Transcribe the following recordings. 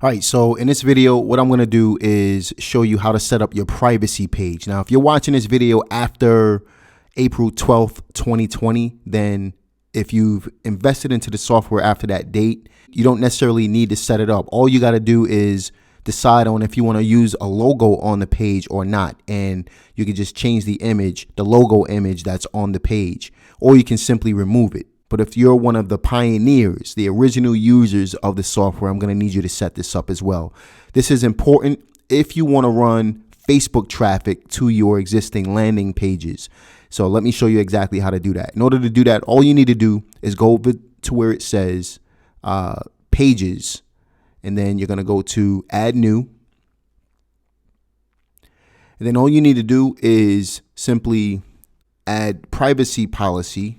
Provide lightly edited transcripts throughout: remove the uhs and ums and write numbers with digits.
All right, so in this video, what I'm gonna do is show you how to set up your privacy page. Now, if you're watching this video after April 12th, 2020, then if you've invested into the software after that date, you don't necessarily need to set it up. All you gotta do is decide on if you wanna use a logo on the page or not. And you can just change the image, the logo image that's on the page, or you can simply remove it. But if you're one of the pioneers, the original users of the software, I'm going to need you to set this up as well. This is important if you want to run Facebook traffic to your existing landing pages. So let me show you exactly how to do that. In order to do that, all you need to do is go over to where it says pages, and then you're going to go to add new. And then all you need to do is simply add privacy policy.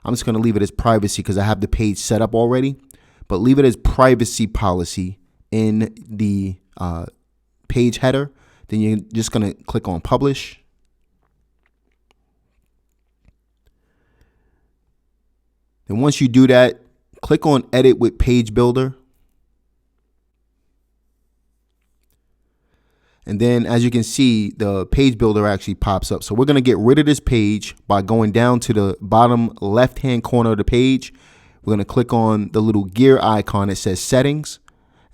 I'm just going to leave it as privacy because I have the page set up already, but leave it as privacy policy in the page header. Then you're just going to click on publish. Then once you do that, click on edit with page builder. And then as you can see, the page builder actually pops up. So we're going to get rid of this page by going down to the bottom left-hand corner of the page. We're going to click on the little gear icon that says settings.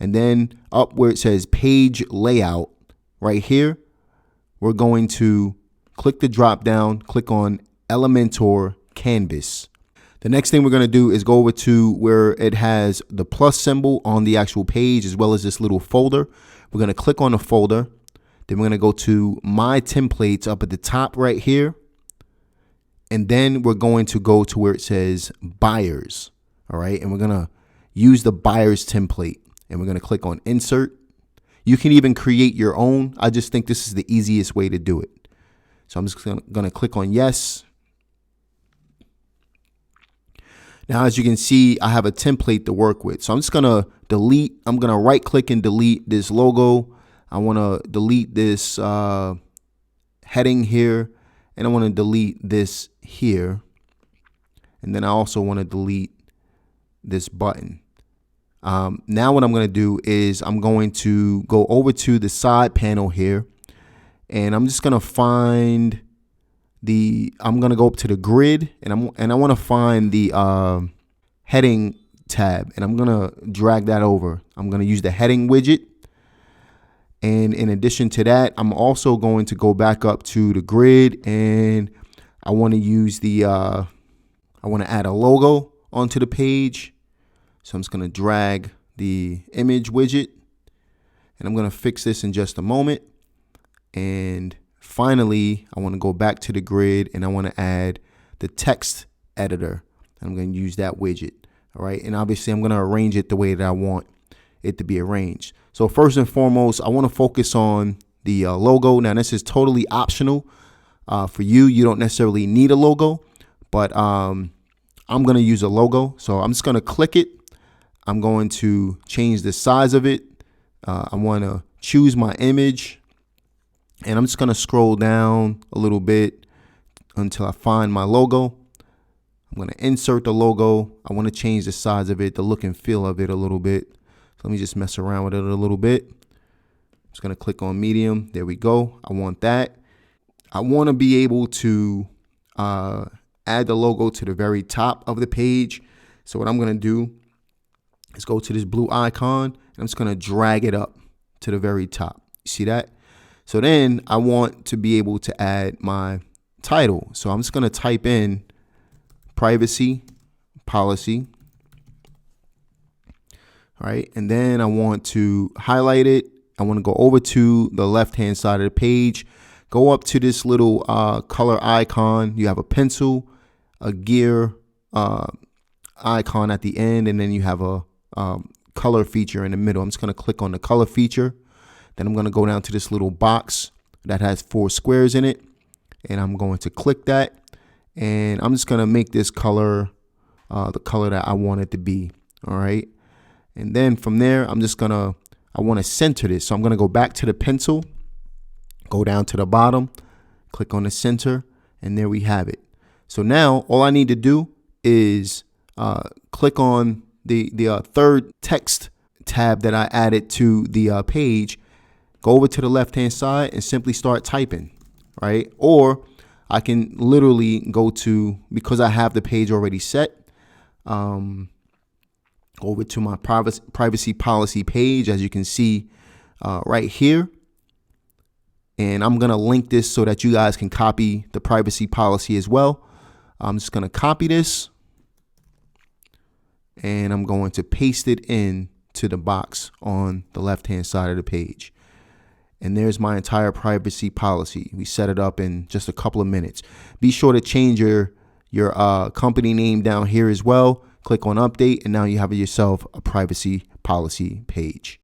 And then up where it says page layout right here, we're going to click the drop down, click on Elementor Canvas. The next thing we're going to do is go over to where it has the plus symbol on the actual page, as well as this little folder. We're going to click on the folder. Then we're going to go to My Templates up at the top right here. And then we're going to go to where it says Buyers. All right. And we're going to use the Buyers template. And we're going to click on Insert. You can even create your own. I just think this is the easiest way to do it. So I'm just going to click on Yes. Now, as you can see, I have a template to work with. So I'm just going to delete. I'm going to right click and delete this logo. I want to delete this heading here, and I want to delete this here. And then I also want to delete this button. Now what I'm going to do is I'm going to go over to the side panel here, and I'm just going to find I'm going to go up to the grid, and I want to find the heading tab, and I'm going to drag that over. I'm going to use the heading widget. And in addition to that, I'm also going to go back up to the grid, and I want to use I want to add a logo onto the page. So I'm just going to drag the image widget, and I'm going to fix this in just a moment. And finally, I want to go back to the grid, and I want to add the text editor. I'm going to use that widget. All right. And obviously I'm going to arrange it the way that I want it to be arranged. So first and foremost, I want to focus on the logo. Now, this is totally optional for you. You don't necessarily need a logo, but I'm going to use a logo. So I'm just going to click it. I'm going to change the size of it. I want to choose my image, and I'm just going to scroll down a little bit until I find my logo. I'm going to insert the logo. I want to change the size of it, the look and feel of it a little bit. So let me just mess around with it a little bit. I'm just going to click on medium. There we go. I want that. I want to be able to add the logo to the very top of the page. So what I'm going to do is go to this blue icon, and I'm just going to drag it up to the very top. You see that? So then I want to be able to add my title. So I'm just going to type in privacy policy. All right. And then I want to highlight it. I want to go over to the left-hand side of the page, go up to this little color icon. You have a pencil, a gear icon at the end, and then you have a color feature in the middle. I'm just going to click on the color feature. Then I'm going to go down to this little box that has 4 squares in it, and I'm going to click that, and I'm just going to make this color the color that I want it to be. All right. And then from there, I want to center this. So I'm going to go back to the pencil, go down to the bottom, click on the center, and there we have it. So now all I need to do is click on the third text tab that I added to the page, go over to the left-hand side and simply start typing, right? Or I can literally go to, because I have the page already set, over to my privacy policy page, as you can see right here. And I'm going to link this so that you guys can copy the privacy policy as well. I'm just going to copy this and I'm going to paste it in to the box on the left-hand side of the page. And there's my entire privacy policy. We set it up in just a couple of minutes. Be sure to change your company name down here as well. Click on update, and now you have yourself a privacy policy page.